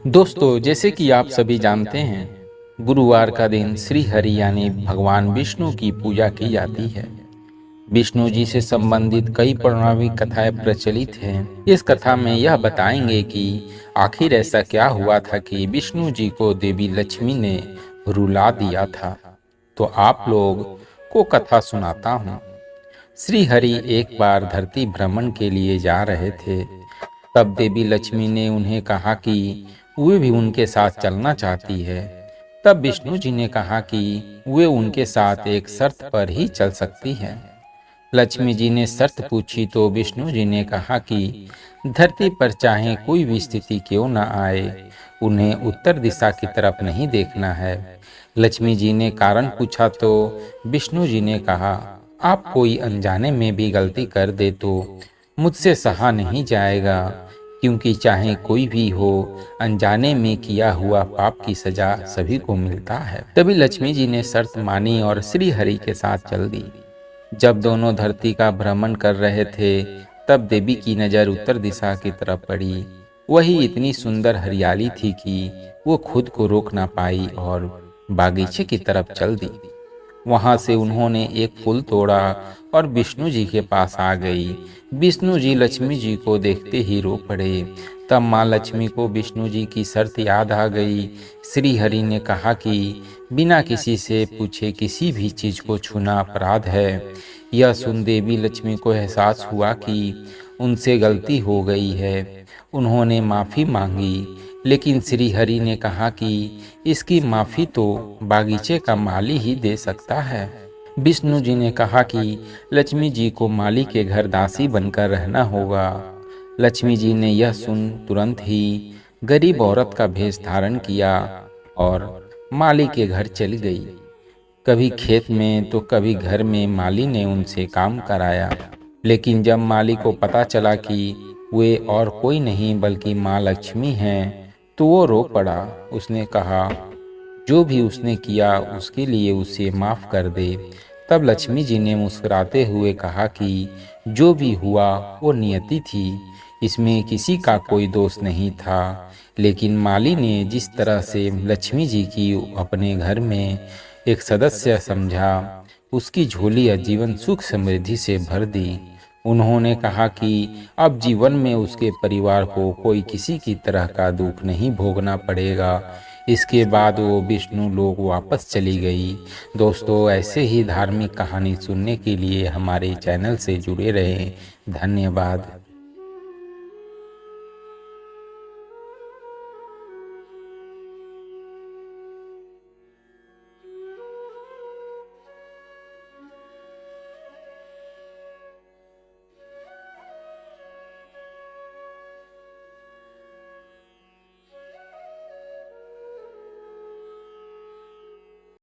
दोस्तों, जैसे कि आप सभी जानते हैं, गुरुवार का दिन श्री हरि यानी भगवान विष्णु की पूजा की जाती है। विष्णु जी से संबंधित कई पौराणिक कथाएं प्रचलित हैं। इस कथा में यह बताएंगे कि आखिर ऐसा क्या हुआ था कि विष्णु जी को देवी लक्ष्मी ने रुला दिया था। तो आप लोग को कथा सुनाता हूँ। श्री हरि एक बार धरती भ्रमण के लिए जा रहे थे। तब देवी लक्ष्मी ने उन्हें कहा कि वे भी उनके साथ चलना चाहती है। तब विष्णु जी ने कहा कि वे उनके साथ एक शर्त पर ही चल सकती है। लक्ष्मी जी ने शर्त पूछी तो विष्णु जी ने कहा कि धरती पर चाहे कोई भी स्थिति क्यों न आए, उन्हें उत्तर दिशा की तरफ नहीं देखना है। लक्ष्मी जी ने कारण पूछा तो विष्णु जी ने कहा, आप कोई अनजाने में भी गलती कर दे तो मुझसे सहा नहीं जाएगा, क्योंकि चाहे कोई भी हो, अनजाने में किया हुआ पाप की सजा सभी को मिलता है। तभी लक्ष्मी जी ने शर्त मानी और श्री हरि के साथ चल दी। जब दोनों धरती का भ्रमण कर रहे थे, तब देवी की नज़र उत्तर दिशा की तरफ पड़ी। वही इतनी सुंदर हरियाली थी कि वो खुद को रोक ना पाई और बागीचे की तरफ चल दी। वहां से उन्होंने एक फूल तोड़ा और विष्णु जी के पास आ गई। विष्णु जी लक्ष्मी जी को देखते ही रो पड़े। तब माँ लक्ष्मी को विष्णु जी की शर्त याद आ गई। श्री हरि ने कहा कि बिना किसी से पूछे किसी भी चीज को छूना अपराध है। यह सुन देवी लक्ष्मी को एहसास हुआ कि उनसे गलती हो गई है। उन्होंने माफी मांगी, लेकिन श्री हरि ने कहा कि इसकी माफी तो बागीचे का माली ही दे सकता है। विष्णु जी ने कहा कि लक्ष्मी जी को माली के घर दासी बनकर रहना होगा। लक्ष्मी जी ने यह सुन तुरंत ही गरीब औरत का भेष धारण किया और माली के घर चली गई। कभी खेत में तो कभी घर में माली ने उनसे काम कराया। लेकिन जब माली को पता चला कि वे और कोई नहीं बल्कि माँ लक्ष्मी हैं, तो वो रो पड़ा। उसने कहा, जो भी उसने किया उसके लिए उसे माफ कर दे। तब लक्ष्मी जी ने मुस्कुराते हुए कहा कि जो भी हुआ वो नियति थी, इसमें किसी का कोई दोष नहीं था। लेकिन माली ने जिस तरह से लक्ष्मी जी की अपने घर में एक सदस्य समझा, उसकी झोली आजीवन सुख समृद्धि से भर दी। उन्होंने कहा कि अब जीवन में उसके परिवार को कोई किसी की तरह का दुख नहीं भोगना पड़ेगा। इसके बाद वो विष्णु लोक वापस चली गई। दोस्तों, ऐसे ही धार्मिक कहानी सुनने के लिए हमारे चैनल से जुड़े रहें। धन्यवाद।